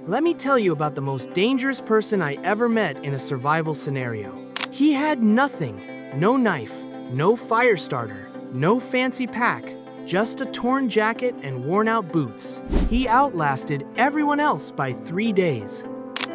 Let me tell you about the most dangerous person I ever met in a survival scenario. He had nothing. No knife, no fire starter, no fancy pack, just a torn jacket and worn-out boots. He outlasted everyone else by 3 days.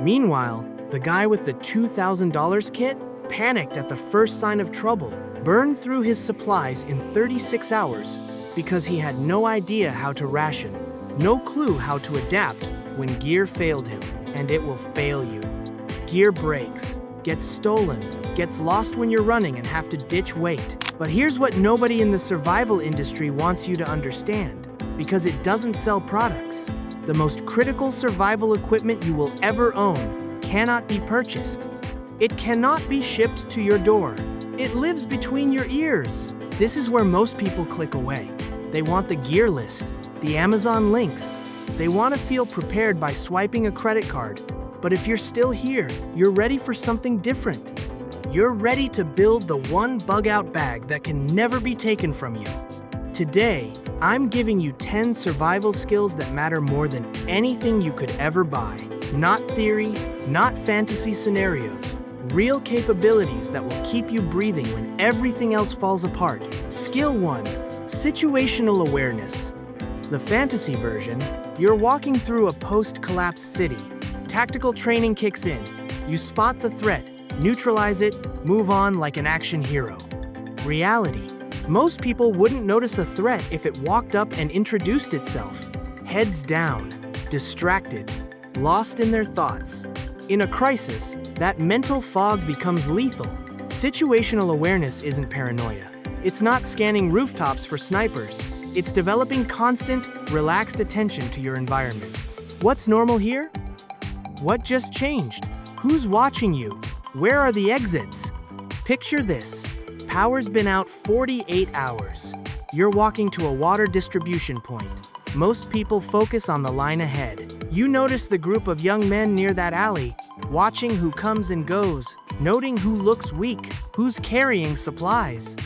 Meanwhile, the guy with the $2,000 kit panicked at the first sign of trouble, burned through his supplies in 36 hours because he had no idea how to ration, no clue how to adapt when gear failed him, and it will fail you. Gear breaks, gets stolen, gets lost when you're running and have to ditch weight. But here's what nobody in the survival industry wants you to understand, because it doesn't sell products. The most critical survival equipment you will ever own cannot be purchased. It cannot be shipped to your door. It lives between your ears. This is where most people click away. They want the gear list, the Amazon links. They want to feel prepared by swiping a credit card. But if you're still here, you're ready for something different. You're ready to build the one bug-out bag that can never be taken from you. Today, I'm giving you 10 survival skills that matter more than anything you could ever buy. Not theory, not fantasy scenarios. Real capabilities that will keep you breathing when everything else falls apart. Skill 1, situational awareness. The fantasy version, you're walking through a post-collapse city. Tactical training kicks in. You spot the threat, neutralize it, move on like an action hero. Reality, most people wouldn't notice a threat if it walked up and introduced itself. Heads down, distracted, lost in their thoughts. In a crisis, that mental fog becomes lethal. Situational awareness isn't paranoia. It's not scanning rooftops for snipers. It's developing constant, relaxed attention to your environment. What's normal here? What just changed? Who's watching you? Where are the exits? Picture this. Power's been out 48 hours. You're walking to a water distribution point. Most people focus on the line ahead. You notice the group of young men near that alley, watching who comes and goes, noting who looks weak, who's carrying supplies.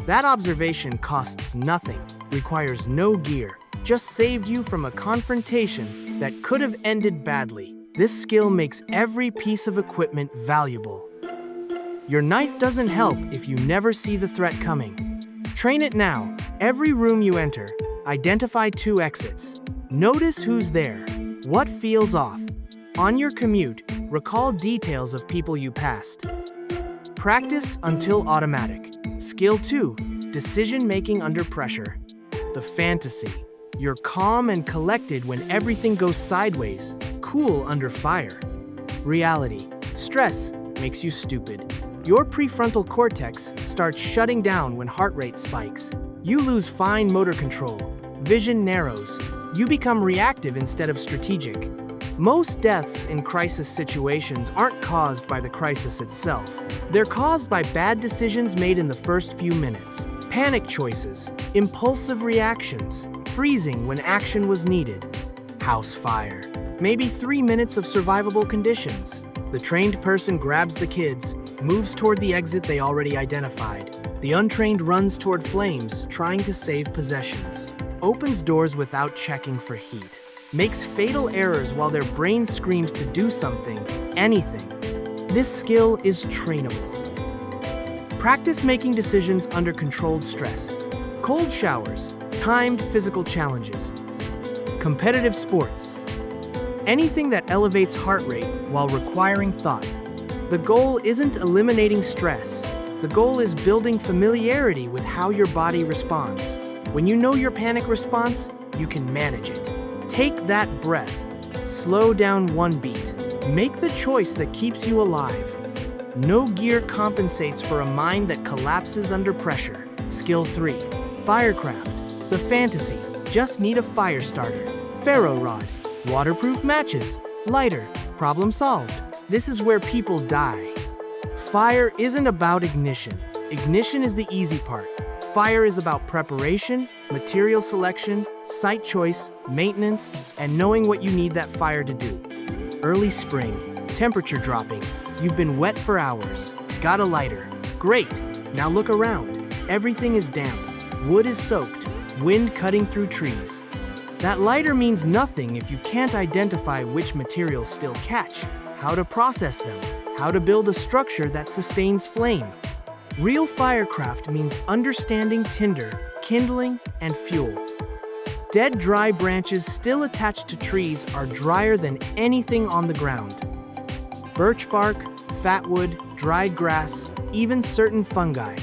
That observation costs nothing, requires no gear, just saved you from a confrontation that could have ended badly. This skill makes every piece of equipment valuable. Your knife doesn't help if you never see the threat coming. Train it now. Every room you enter, identify 2 exits. Notice who's there. What feels off? On your commute, recall details of people you passed. Practice until automatic. Skill 2, decision-making under pressure. The fantasy. You're calm and collected when everything goes sideways, cool under fire. Reality. Stress makes you stupid. Your prefrontal cortex starts shutting down when heart rate spikes. You lose fine motor control. Vision narrows. You become reactive instead of strategic. Most deaths in crisis situations aren't caused by the crisis itself. They're caused by bad decisions made in the first few minutes. Panic choices, impulsive reactions, freezing when action was needed. House fire. Maybe 3 minutes of survivable conditions. The trained person grabs the kids, moves toward the exit they already identified. The untrained runs toward flames, trying to save possessions. Opens doors without checking for heat. Makes fatal errors while their brain screams to do something, anything. This skill is trainable. Practice making decisions under controlled stress. Cold showers, timed physical challenges. Competitive sports. Anything that elevates heart rate while requiring thought. The goal isn't eliminating stress. The goal is building familiarity with how your body responds. When you know your panic response, you can manage it. Take that breath. Slow down 1 beat. Make the choice that keeps you alive. No gear compensates for a mind that collapses under pressure. Skill 3. Firecraft. The fantasy. Just need a fire starter. Ferro rod. Waterproof matches. Lighter. Problem solved. This is where people die. Fire isn't about ignition. Ignition is the easy part. Fire is about preparation, material selection, site choice, maintenance, and knowing what you need that fire to do. Early spring, temperature dropping. You've been wet for hours. Got a lighter. Great. Now look around. Everything is damp. Wood is soaked. Wind cutting through trees. That lighter means nothing if you can't identify which materials still catch, how to process them, how to build a structure that sustains flame. Real firecraft means understanding tinder, kindling, and fuel. Dead, dry branches still attached to trees are drier than anything on the ground. Birch bark, fatwood, dried grass, even certain fungi.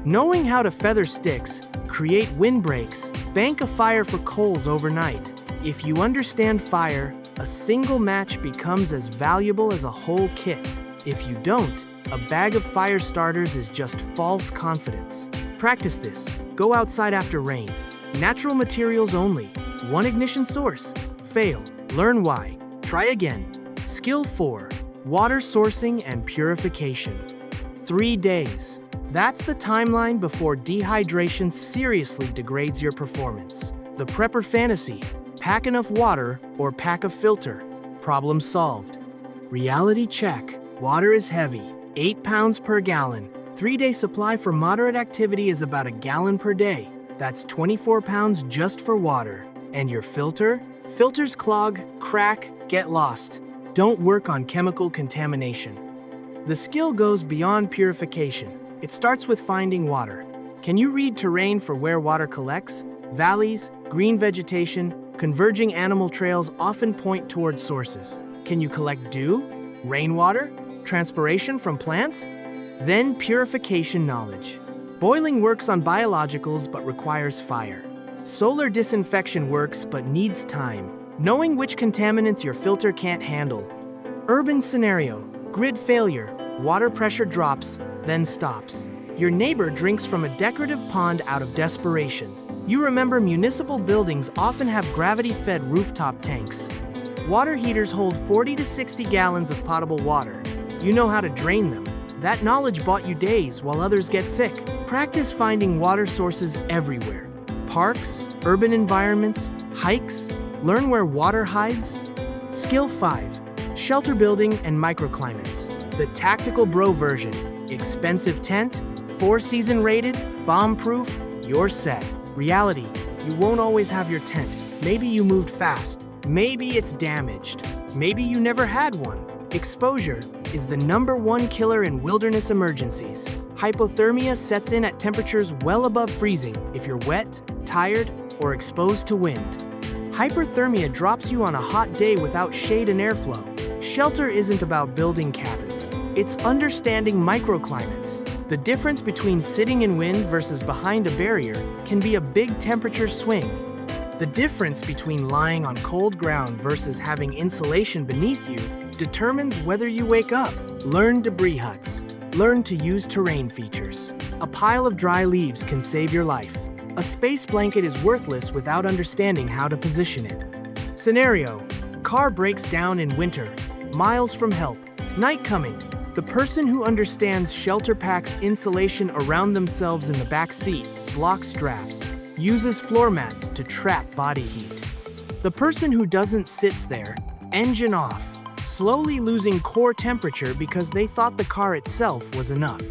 Knowing how to feather sticks, create windbreaks, bank a fire for coals overnight. If you understand fire, a single match becomes as valuable as a whole kit. If you don't, a bag of fire starters is just false confidence. Practice this. Go outside after rain. Natural materials only. One ignition source. Fail. Learn why. Try again. Skill 4. Water sourcing and purification. 3 days. That's the timeline before dehydration seriously degrades your performance. The prepper fantasy. Pack enough water or pack a filter. Problem solved. Reality check. Water is heavy. 8 pounds per gallon. 3-day supply for moderate activity is about a gallon per day. That's 24 pounds just for water. And your filter? Filters clog, crack, get lost. Don't work on chemical contamination. The skill goes beyond purification. It starts with finding water. Can you read terrain for where water collects? Valleys, green vegetation, converging animal trails often point toward sources. Can you collect dew? Rainwater? Transpiration from plants? Then purification knowledge. Boiling works on biologicals but requires fire. Solar disinfection works but needs time. Knowing which contaminants your filter can't handle. Urban scenario. Grid failure. Water pressure drops, then stops. Your neighbor drinks from a decorative pond out of desperation. You remember municipal buildings often have gravity-fed rooftop tanks. Water heaters hold 40 to 60 gallons of potable water. You know how to drain them. That knowledge bought you days while others get sick. Practice finding water sources everywhere. Parks, urban environments, hikes. Learn where water hides. Skill 5. Shelter building and microclimates. The tactical bro version. Expensive tent, 4-season rated, bomb-proof, you're set. Reality, you won't always have your tent. Maybe you moved fast. Maybe it's damaged. Maybe you never had one. Exposure is the #1 killer in wilderness emergencies. Hypothermia sets in at temperatures well above freezing if you're wet, tired, or exposed to wind. Hyperthermia drops you on a hot day without shade and airflow. Shelter isn't about building cabins. It's understanding microclimates. The difference between sitting in wind versus behind a barrier can be a big temperature swing. The difference between lying on cold ground versus having insulation beneath you determines whether you wake up. Learn debris huts. Learn to use terrain features. A pile of dry leaves can save your life. A space blanket is worthless without understanding how to position it. Scenario: car breaks down in winter. Miles from help. Night coming. The person who understands shelter packs insulation around themselves in the back seat, blocks drafts, uses floor mats to trap body heat. The person who doesn't sits there, engine off, slowly losing core temperature because they thought the car itself was enough.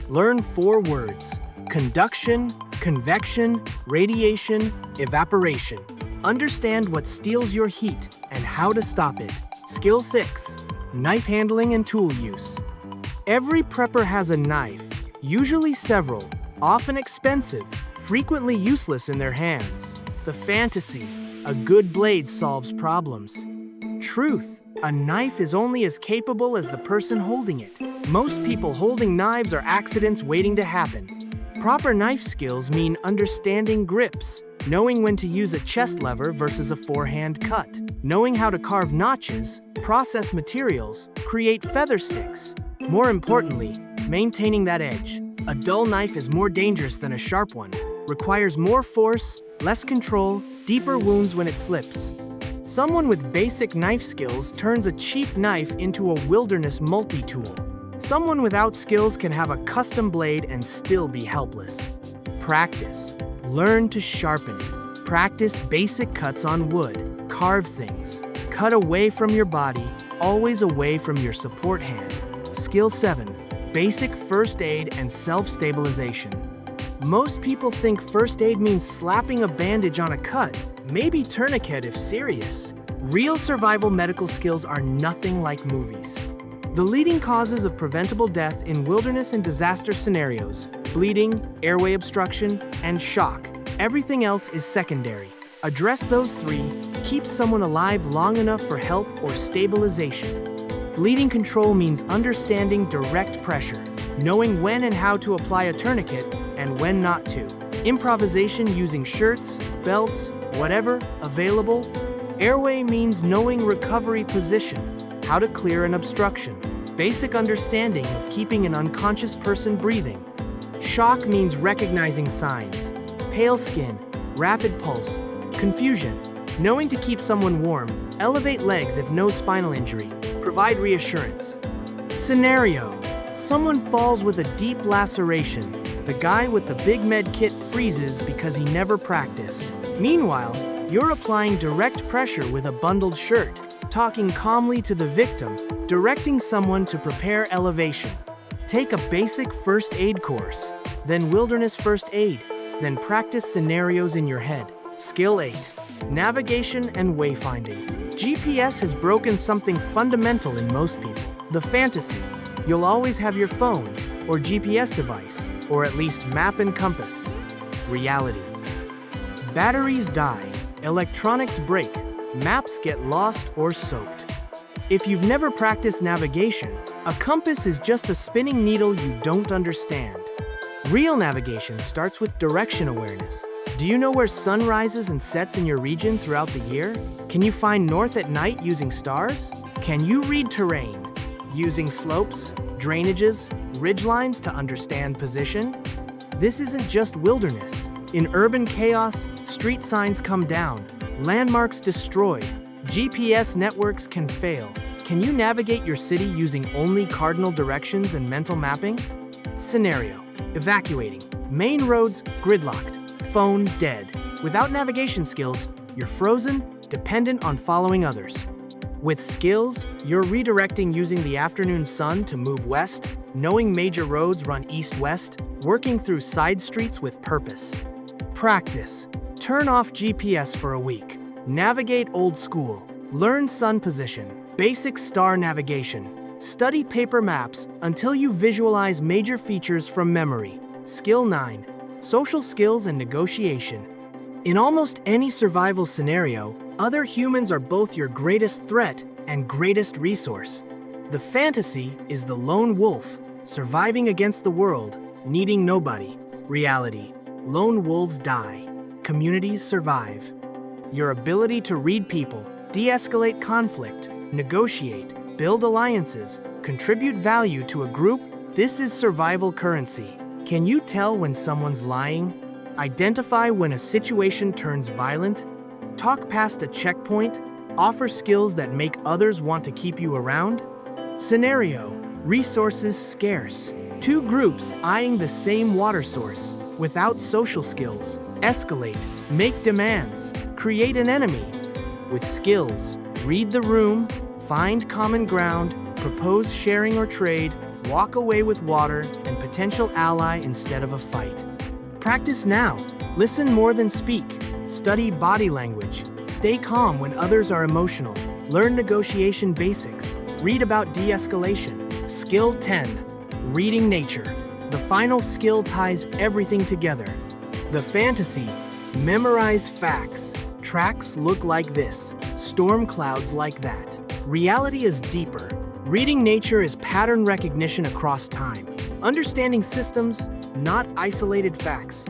Learn 4 words: conduction, convection, radiation, evaporation. Understand what steals your heat and how to stop it. Skill 6. Knife handling and tool use. Every prepper has a knife, usually several, often expensive, frequently useless in their hands. The fantasy: a good blade solves problems. Truth: a knife is only as capable as the person holding it. Most people holding knives are accidents waiting to happen. Proper knife skills mean understanding grips, knowing when to use a chest lever versus a forehand cut, knowing how to carve notches, process materials, create feather sticks. More importantly, maintaining that edge. A dull knife is more dangerous than a sharp one, requires more force, less control, deeper wounds when it slips. Someone with basic knife skills turns a cheap knife into a wilderness multi-tool. Someone without skills can have a custom blade and still be helpless. Practice. Learn to sharpen it. Practice basic cuts on wood. Carve things. Cut away from your body, always away from your support hand. Skill 7. Basic first aid and self-stabilization. Most people think first aid means slapping a bandage on a cut, Maybe tourniquet if serious. Real survival medical skills are nothing like movies. The leading causes of preventable death in wilderness and disaster scenarios: bleeding, airway obstruction, and shock. Everything else is secondary. Address those three, keep someone alive long enough for help or stabilization. Bleeding control means understanding direct pressure, knowing when and how to apply a tourniquet and when not to. Improvisation using shirts, belts, whatever available. Airway means knowing recovery position, how to clear an obstruction. Basic understanding of keeping an unconscious person breathing. Shock means recognizing signs: pale skin, rapid pulse, confusion, knowing to keep someone warm, elevate legs if no spinal injury, provide reassurance. Scenario: someone falls with a deep laceration. The guy with the big med kit freezes because he never practiced. Meanwhile, you're applying direct pressure with a bundled shirt, talking calmly to the victim, directing someone to prepare elevation. Take a basic first aid course, then wilderness first aid, then practice scenarios in your head. Skill 8. Navigation and wayfinding. GPS has broken something fundamental in most people: the fantasy. You'll always have your phone, or GPS device, or at least map and compass. Reality. Batteries die, electronics break, maps get lost or soaked. If you've never practiced navigation, a compass is just a spinning needle you don't understand. Real navigation starts with direction awareness. Do you know where sun rises and sets in your region throughout the year? Can you find north at night using stars? Can you read terrain, using slopes, drainages, ridgelines to understand position? This isn't just wilderness. In urban chaos, street signs come down, landmarks destroyed, GPS networks can fail. Can you navigate your city using only cardinal directions and mental mapping? Scenario: evacuating. Main roads gridlocked, phone dead. Without navigation skills, you're frozen, dependent on following others. With skills, you're redirecting using the afternoon sun to move west, knowing major roads run east-west, working through side streets with purpose. Practice. Turn off GPS for a week. Navigate old school. Learn sun position, basic star navigation. Study paper maps until you visualize major features from memory. Skill 9. Social skills and negotiation. In almost any survival scenario, other humans are both your greatest threat and greatest resource. The fantasy is the lone wolf, surviving against the world, needing nobody. Reality: lone wolves die, communities survive. Your ability to read people, de-escalate conflict, negotiate, build alliances, contribute value to a group, this is survival currency. Can you tell when someone's lying? Identify when a situation turns violent? Talk past a checkpoint? Offer skills that make others want to keep you around? Scenario: resources scarce. Two groups eyeing the same water source. Without social skills, escalate, make demands, create an enemy. With skills, read the room, find common ground, propose sharing or trade, walk away with water, and potential ally instead of a fight. Practice now. Listen more than speak. Study body language. Stay calm when others are emotional. Learn negotiation basics. Read about de-escalation. Skill 10. Reading nature. The final skill ties everything together. The fantasy: memorize facts. Tracks look like this. Storm clouds like that. Reality is deeper. Reading nature is pattern recognition across time. Understanding systems, not isolated facts.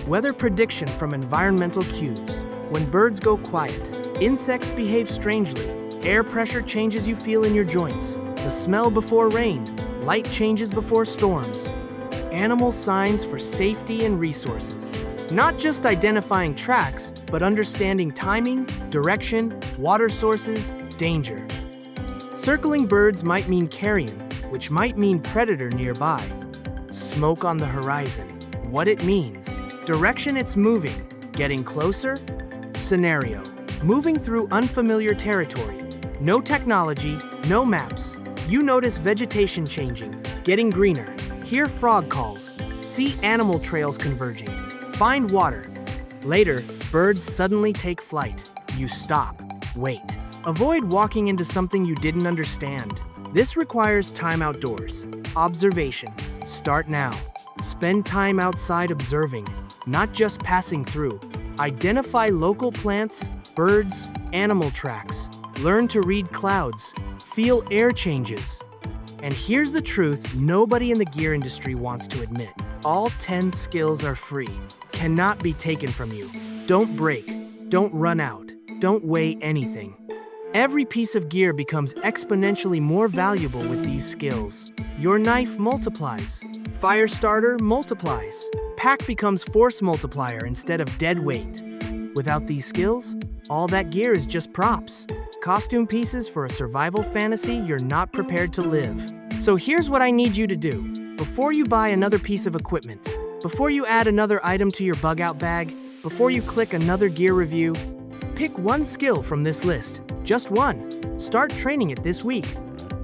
Weather prediction from environmental cues. When birds go quiet, insects behave strangely. Air pressure changes you feel in your joints. The smell before rain. Light changes before storms. Animal signs for safety and resources. Not just identifying tracks, but understanding timing, direction, water sources, danger. Circling birds might mean carrion, which might mean predator nearby. Smoke on the horizon. What it means. Direction it's moving. Getting closer? Scenario: moving through unfamiliar territory. No technology, no maps. You notice vegetation changing, getting greener. Hear frog calls. See animal trails converging. Find water. Later, Birds suddenly take flight. You stop. Wait. Avoid walking into something you didn't understand. This requires time outdoors. Observation. Start now. Spend time outside observing, not just passing through. Identify local plants, birds, animal tracks. Learn to read clouds. Feel air changes. And here's the truth nobody in the gear industry wants to admit. All 10 skills are free, cannot be taken from you. Don't break, don't run out, don't weigh anything. Every piece of gear becomes exponentially more valuable with these skills. Your knife multiplies. Fire starter multiplies. Pack becomes force multiplier instead of dead weight. Without these skills, all that gear is just props. Costume pieces for a survival fantasy you're not prepared to live. So here's what I need you to do. Before you buy another piece of equipment, before you add another item to your bug out bag, before you click another gear review, pick one skill from this list, just one. Start training it this week.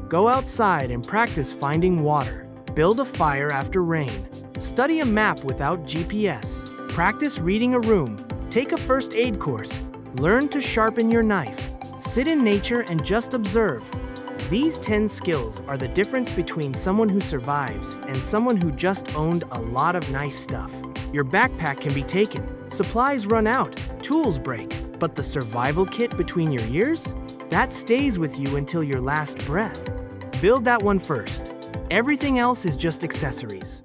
Go outside and practice finding water. Build a fire after rain. Study a map without GPS. Practice reading a room. Take a first aid course. Learn to sharpen your knife. Sit in nature and just observe. These 10 skills are the difference between someone who survives and someone who just owned a lot of nice stuff. Your backpack can be taken, supplies run out, tools break, but the survival kit between your ears? That stays with you until your last breath. Build that one first. Everything else is just accessories.